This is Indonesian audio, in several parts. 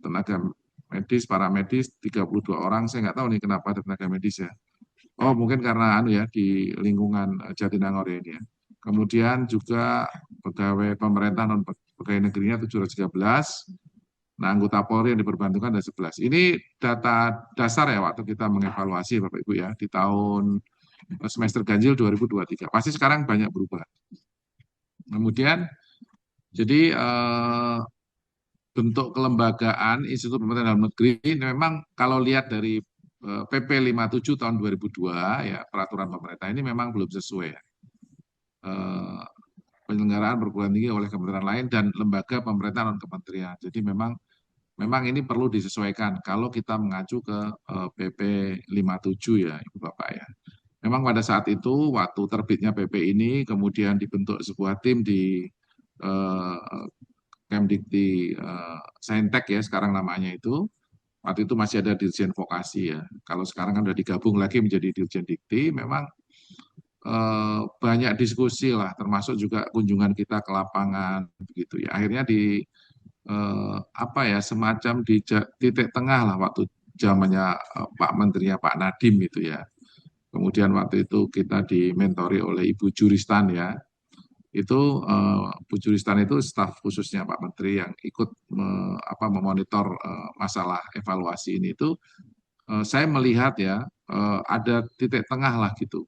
tenaga medis, paramedis 32 orang. Saya nggak tahu nih kenapa ada tenaga medis ya. Oh, mungkin karena ya di lingkungan Jatinangor ya ini ya. Kemudian juga pegawai pemerintah non pegawai negerinya 713. Nah, anggota Polri yang diperbantukan ada 11. Ini data dasar ya waktu kita mengevaluasi Bapak Ibu ya di tahun semester ganjil 2023. Pasti sekarang banyak berubah. Kemudian jadi bentuk kelembagaan Institut Pemerintah Dalam Negeri ini memang kalau lihat dari PP 57 tahun 2002 ya peraturan pemerintah ini memang belum sesuai ya. Penyelenggaraan perguruan tinggi oleh kementerian lain dan lembaga pemerintah non kementerian. Jadi memang ini perlu disesuaikan kalau kita mengacu ke PP 57 ya Ibu Bapak ya. Memang pada saat itu waktu terbitnya PP ini kemudian dibentuk sebuah tim di Kemdikti Saintek ya sekarang namanya itu. Waktu itu masih ada Dirjen Vokasi ya. Kalau sekarang kan sudah digabung lagi menjadi Dirjen Dikti, memang banyak diskusi lah, termasuk juga kunjungan kita ke lapangan begitu ya. Akhirnya di apa ya semacam di titik tengah lah waktu zamannya Pak Menterinya Pak Nadiem itu ya. Kemudian waktu itu kita dimentori oleh Ibu Juristan ya. Itu Bu Juristan itu staf khususnya Pak Menteri yang ikut memonitor masalah evaluasi ini itu saya melihat ya ada titik tengah lah gitu.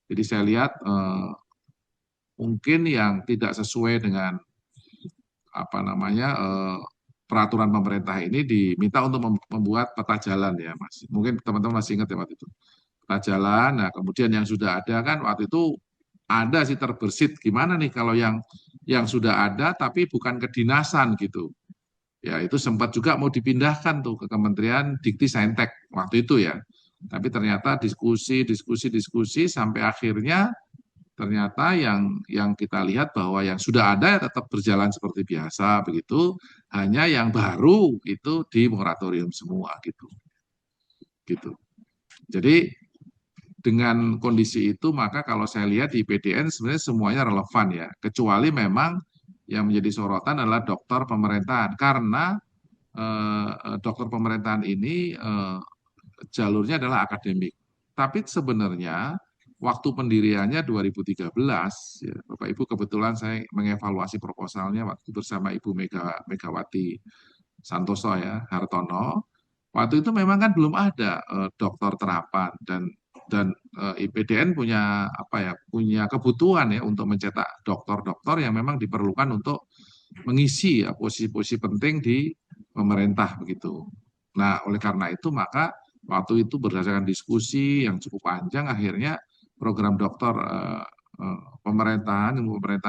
Jadi saya lihat mungkin yang tidak sesuai dengan apa namanya peraturan pemerintah ini diminta untuk membuat peta jalan ya Mas. Mungkin teman-teman masih ingat ya waktu itu. Peta jalan. Nah, kemudian yang sudah ada kan waktu itu ada sih terbersit gimana nih kalau yang sudah ada tapi bukan kedinasan gitu. Ya, itu sempat juga mau dipindahkan tuh ke Kementerian Dikti Saintek waktu itu ya. Tapi ternyata diskusi sampai akhirnya ternyata yang kita lihat bahwa yang sudah ada tetap berjalan seperti biasa begitu, hanya yang baru itu di moratorium semua gitu. Gitu. Jadi dengan kondisi itu maka kalau saya lihat di PDN sebenarnya semuanya relevan ya, kecuali memang yang menjadi sorotan adalah dokter pemerintahan karena dokter pemerintahan ini jalurnya adalah akademik. Tapi sebenarnya waktu pendiriannya 2013, ya, Bapak Ibu kebetulan saya mengevaluasi proposalnya waktu bersama Ibu Megawati Santoso ya, Hartono. Waktu itu memang kan belum ada dokter terapan dan IPDN punya apa ya punya kebutuhan ya untuk mencetak dokter-dokter yang memang diperlukan untuk mengisi ya, posisi-posisi penting di pemerintah begitu. Nah, oleh karena itu maka waktu itu berdasarkan diskusi yang cukup panjang akhirnya program dokter pemerintahan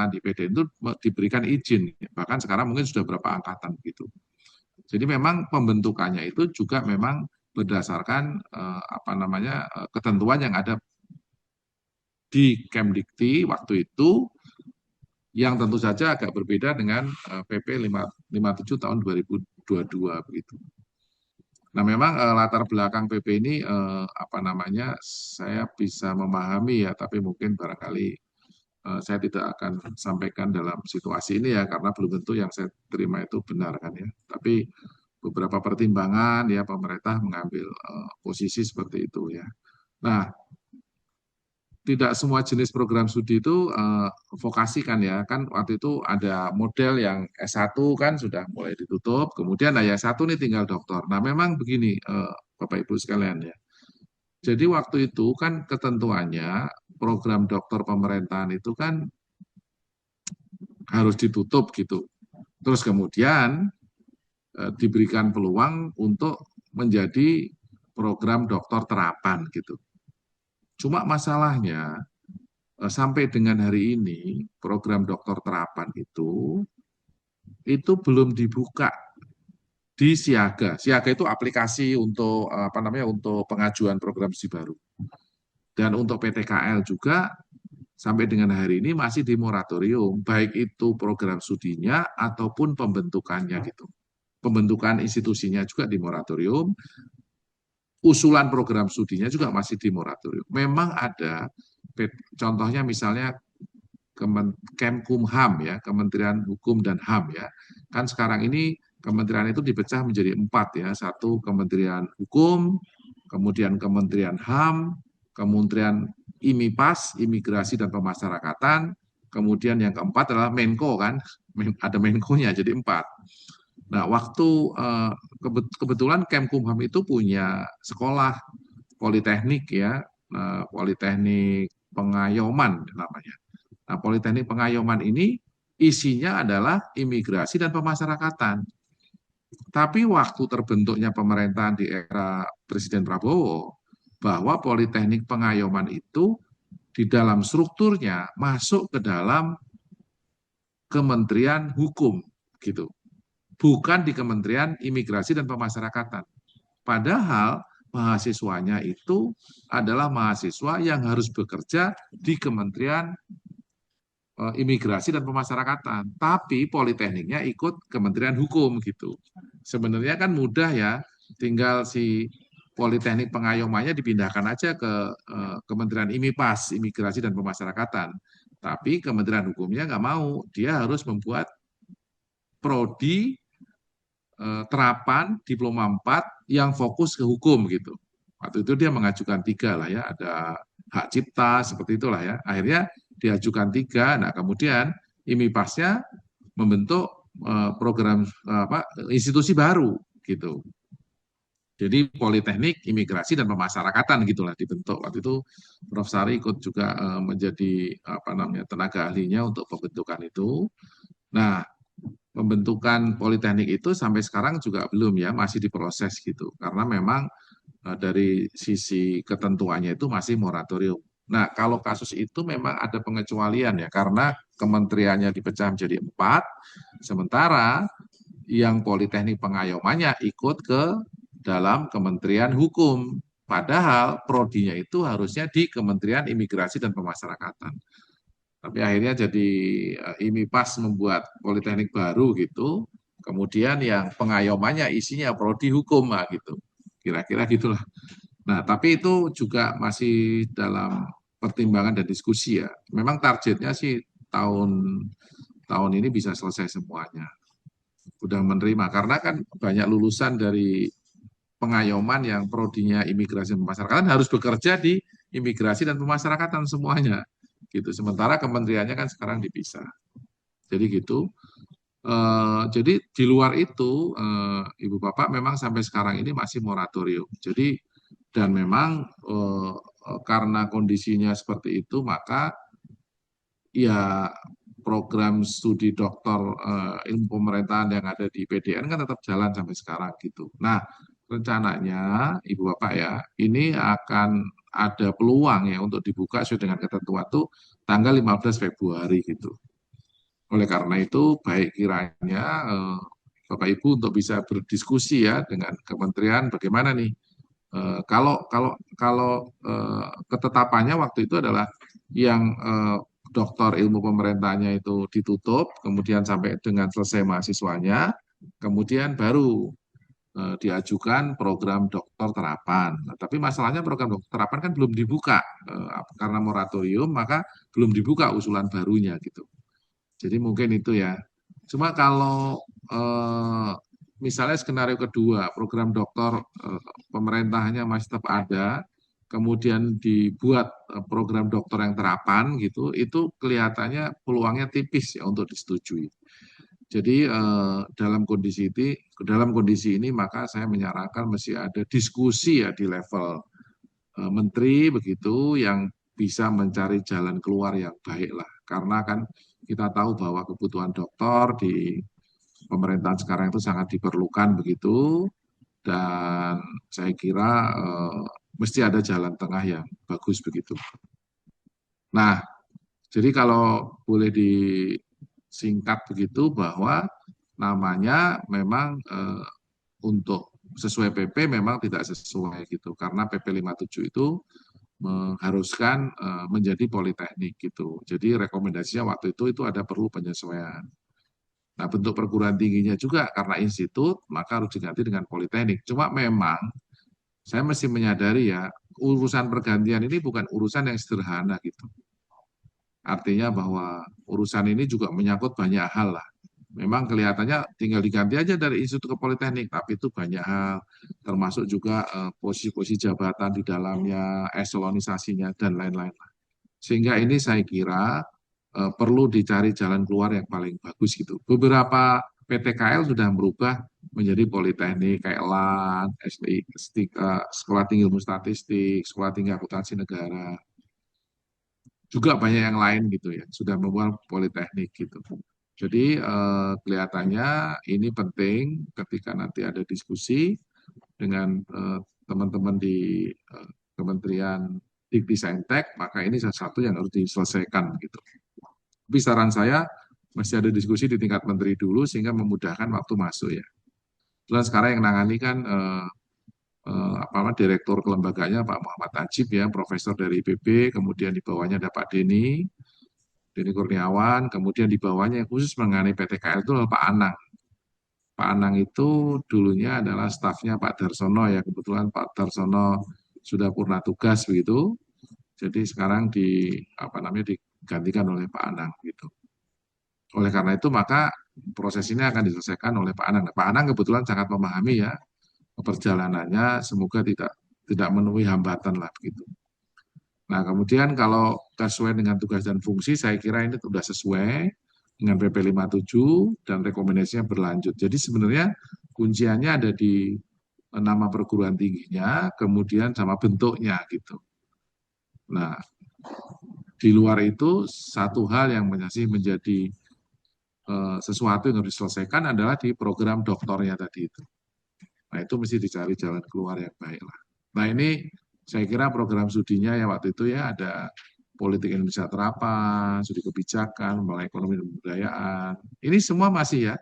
di PDN itu diberikan izin. Bahkan sekarang mungkin sudah berapa angkatan gitu. Jadi memang pembentukannya itu juga memang berdasarkan ketentuan yang ada di Kemdikti waktu itu yang tentu saja agak berbeda dengan PP 57 tahun 2022 begitu. Nah, memang latar belakang PP ini saya bisa memahami ya, tapi mungkin barangkali saya tidak akan sampaikan dalam situasi ini ya karena belum tentu yang saya terima itu benar kan ya. Tapi beberapa pertimbangan ya pemerintah mengambil posisi seperti itu ya. Nah, tidak semua jenis program studi itu vokasi kan ya. Kan waktu itu ada model yang S1 kan sudah mulai ditutup, kemudian yang S1 nih tinggal doktor. Nah, memang begini Bapak Ibu sekalian ya. Jadi waktu itu kan ketentuannya program dokter pemerintahan itu kan harus ditutup gitu. Terus kemudian diberikan peluang untuk menjadi program dokter terapan gitu. Cuma masalahnya sampai dengan hari ini program dokter terapan itu belum dibuka di Siaga. Siaga itu aplikasi untuk untuk pengajuan program studi baru. Dan untuk PTKL juga sampai dengan hari ini masih di moratorium, baik itu program studinya ataupun pembentukannya gitu. Pembentukan institusinya juga di moratorium, usulan program studinya juga masih di moratorium. Memang ada, contohnya misalnya Kemkumham ya, Kementerian Hukum dan HAM ya, kan sekarang ini kementerian itu dipecah menjadi 4 ya. Satu Kementerian Hukum, kemudian Kementerian HAM, Kementerian IMIPAS, Imigrasi dan Pemasyarakatan, kemudian yang keempat adalah Menko kan, ada Menko-nya jadi 4. Nah, waktu kebetulan Kemkumham itu punya sekolah politeknik ya, Politeknik Pengayoman namanya. Nah, Politeknik Pengayoman ini isinya adalah imigrasi dan pemasyarakatan. Tapi waktu terbentuknya pemerintahan di era Presiden Prabowo, bahwa Politeknik Pengayoman itu di dalam strukturnya masuk ke dalam Kementerian Hukum gitu, bukan di Kementerian Imigrasi dan Pemasyarakatan. Padahal mahasiswanya itu adalah mahasiswa yang harus bekerja di Kementerian Imigrasi dan Pemasyarakatan, tapi politekniknya ikut Kementerian Hukum gitu. Sebenarnya kan mudah ya, tinggal si Politeknik Pengayomannya dipindahkan aja ke Kementerian IMIPAS, Imigrasi dan Pemasyarakatan. Tapi Kementerian Hukumnya nggak mau, dia harus membuat prodi terapan diploma 4 yang fokus ke hukum gitu. Waktu itu dia mengajukan 3 lah ya, ada hak cipta seperti itulah ya. Akhirnya diajukan 3. Nah kemudian IMIPAS-nya membentuk program institusi baru gitu. Jadi Politeknik Imigrasi dan Pemasyarakatan gitulah dibentuk. Waktu itu Prof. Sari ikut juga menjadi tenaga ahlinya untuk pembentukan itu. Nah, pembentukan politeknik itu sampai sekarang juga belum ya, masih diproses gitu. Karena memang dari sisi ketentuannya itu masih moratorium. Nah, kalau kasus itu memang ada pengecualian ya, karena kementeriannya dipecah menjadi 4, sementara yang Politeknik Pengayomannya ikut ke dalam Kementerian Hukum. Padahal prodinya itu harusnya di Kementerian Imigrasi dan Pemasyarakatan. Tapi akhirnya jadi IMIPAS membuat politeknik baru gitu. Kemudian yang pengayomannya isinya prodi hukum lah gitu. Kira-kira gitulah. Nah, tapi itu juga masih dalam pertimbangan dan diskusi ya. Memang targetnya sih tahun tahun ini bisa selesai semuanya. Udah menerima karena kan banyak lulusan dari pengayoman yang prodinya imigrasi dan pemasyarakatan harus bekerja di imigrasi dan pemasyarakatan semuanya gitu. Sementara kementeriannya kan sekarang dipisah. Jadi gitu. Jadi di luar itu Ibu Bapak memang sampai sekarang ini masih moratorium. Jadi dan memang karena kondisinya seperti itu maka ya program studi doktor ilmu pemerintahan yang ada di PDN kan tetap jalan sampai sekarang gitu. Nah, rencananya Ibu Bapak ya, ini akan ada peluang ya untuk dibuka sesuai dengan ketentuan itu tanggal 15 Februari gitu. Oleh karena itu baik kiranya Bapak Ibu untuk bisa berdiskusi ya dengan kementerian bagaimana nih kalau ketetapannya waktu itu adalah yang doktor ilmu pemerintahnya itu ditutup, kemudian sampai dengan selesai mahasiswanya, kemudian baru diajukan program doktor terapan. Nah, tapi masalahnya program doktor terapan kan belum dibuka karena moratorium, maka belum dibuka usulan barunya gitu. Jadi mungkin itu ya. Cuma kalau misalnya skenario kedua, program doktor pemerintahnya masih tetap ada, kemudian dibuat program doktor yang terapan gitu, itu kelihatannya peluangnya tipis ya untuk disetujui. Jadi dalam kondisi ini maka saya menyarankan mesti ada diskusi ya di level menteri begitu yang bisa mencari jalan keluar yang baik lah. Karena kan kita tahu bahwa kebutuhan dokter di pemerintahan sekarang itu sangat diperlukan begitu dan saya kira mesti ada jalan tengah yang bagus begitu. Nah, jadi kalau boleh disingkat begitu bahwa namanya memang untuk sesuai PP memang tidak sesuai gitu karena PP 57 itu mengharuskan menjadi politeknik gitu. Jadi rekomendasinya waktu itu ada perlu penyesuaian. Nah, bentuk perguruan tingginya juga karena institut, maka harus diganti dengan politeknik. Cuma memang saya mesti menyadari ya, urusan pergantian ini bukan urusan yang sederhana gitu. Artinya bahwa urusan ini juga menyangkut banyak hal lah. Memang kelihatannya tinggal diganti aja dari institut ke politeknik, tapi itu banyak hal, termasuk juga posisi-posisi jabatan di dalamnya, eselonisasinya, dan lain-lain. Sehingga ini saya kira perlu dicari jalan keluar yang paling bagus gitu. Beberapa PTKL sudah berubah menjadi politeknik, kayak LAN, STI, Sekolah Tinggi Ilmu Statistik, Sekolah Tinggi Akuntansi Negara, juga banyak yang lain gitu ya, sudah membuat politeknik gitu. Jadi kelihatannya ini penting ketika nanti ada diskusi dengan teman-teman di Kementerian Dikti-Saintek, maka ini salah satu yang harus diselesaikan gitu. Tapi saran saya masih ada diskusi di tingkat menteri dulu sehingga memudahkan waktu masuk ya. Dan sekarang yang nangani kan direktur kelembagaannya Pak Muhammad Najib ya, profesor dari IPB, kemudian di bawahnya ada Pak Denny Kurniawan, kemudian di bawahnya yang khusus mengenai PTKL itu adalah Pak Anang. Pak Anang itu dulunya adalah stafnya Pak Darsono ya, kebetulan Pak Darsono sudah purna tugas begitu, jadi sekarang digantikan oleh Pak Anang gitu. Oleh karena itu maka proses ini akan diselesaikan oleh Pak Anang. Pak Anang kebetulan sangat memahami ya perjalanannya, semoga tidak tidak menemui hambatan lah begitu. Nah, kemudian kalau sesuai dengan tugas dan fungsi, saya kira ini sudah sesuai dengan PP 57 dan rekomendasinya berlanjut. Jadi sebenarnya kunciannya ada di nama perguruan tingginya, kemudian sama bentuknya gitu. Nah, di luar itu satu hal yang masih menjadi sesuatu yang harus diselesaikan adalah di program doktornya tadi itu. Nah, itu mesti dicari jalan keluar yang baik lah. Nah, ini saya kira program studinya ya waktu itu ya ada politik Indonesia terapan, studi kebijakan, mulai ekonomi dan kebudayaan. Ini semua masih ya,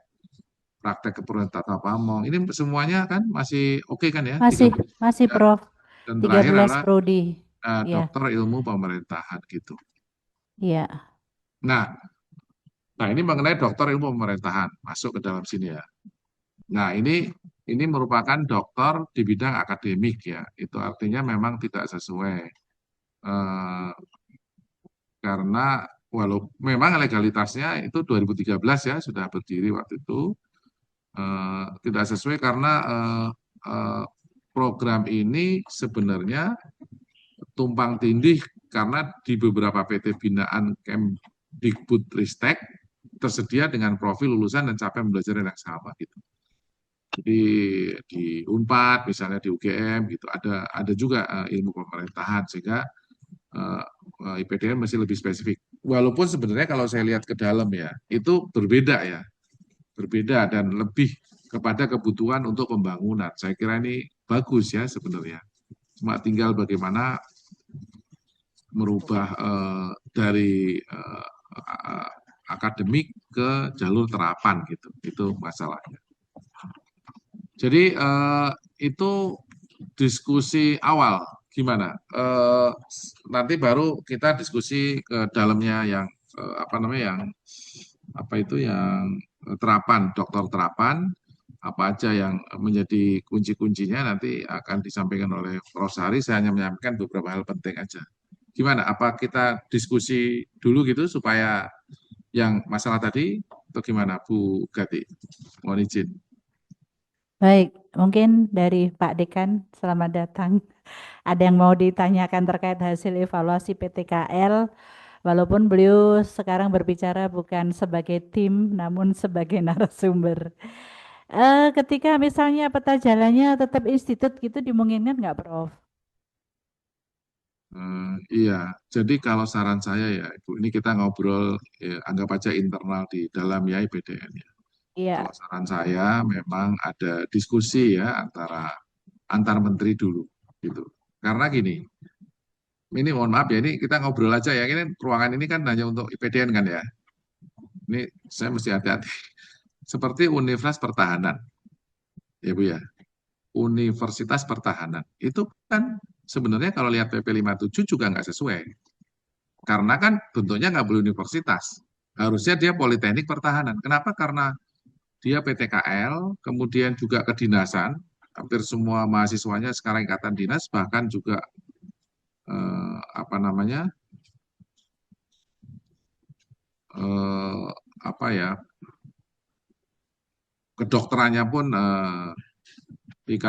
praktek keperluan tata pamong. Ini semuanya kan masih oke kan ya, Masih, 13 masih ya. Prof. Dan terakhir 13 adalah prodi. Ya, dokter ilmu pemerintahan gitu. ya. Nah, ini mengenai dokter ilmu pemerintahan masuk ke dalam sini ya. Nah, ini merupakan dokter di bidang akademik ya. Itu artinya memang tidak sesuai eh, karena walau memang legalitasnya itu 2013 ya sudah berdiri waktu itu tidak sesuai karena eh, program ini sebenarnya tumpang tindih karena di beberapa PT binaan Kemdikbudristek tersedia dengan profil lulusan dan capaian pembelajaran yang sama gitu. Jadi di Unpad misalnya di UGM gitu ada juga ilmu pemerintahan sehingga IPDN masih lebih spesifik. Walaupun sebenarnya kalau saya lihat ke dalam ya itu berbeda ya, berbeda dan lebih kepada kebutuhan untuk pembangunan. Saya kira ini bagus ya sebenarnya. Cuma tinggal bagaimana merubah dari akademik ke jalur terapan gitu. Itu masalahnya. Jadi itu diskusi awal gimana? Nanti baru kita diskusi ke dalamnya yang yang terapan, dokter terapan apa aja yang menjadi kunci-kuncinya nanti akan disampaikan oleh Prof. Sari. Saya hanya menyampaikan beberapa hal penting aja. Gimana? Apa kita diskusi dulu gitu supaya yang masalah tadi atau gimana Bu Gati? Mohon izin. Baik, mungkin dari Pak Dekan, selamat datang. Ada yang mau ditanyakan terkait hasil evaluasi PTKL, walaupun beliau sekarang berbicara bukan sebagai tim, namun sebagai narasumber. Ketika misalnya peta jalannya tetap institut gitu dimungkinkan nggak, Prof? Iya, jadi kalau saran saya ya, Ibu, ini kita ngobrol, ya, anggap aja internal di dalam ya IPDN ya. Iya, Kalau saran saya memang ada diskusi ya antar menteri dulu, gitu. Karena gini, ini mohon maaf ya, ini kita ngobrol aja ya. Ini ruangan ini kan hanya untuk IPDN kan ya. Ini saya mesti hati-hati. Seperti Universitas Pertahanan, ya Bu ya. Universitas Pertahanan itu kan sebenarnya kalau lihat PP 57 juga nggak sesuai. Karena kan bentuknya nggak boleh universitas. Harusnya dia Politeknik Pertahanan. Kenapa? Karena dia PTKL, kemudian juga kedinasan. Hampir semua mahasiswanya sekarang ikatan dinas, bahkan juga eh, apa namanya eh, apa ya kedokterannya pun tingkat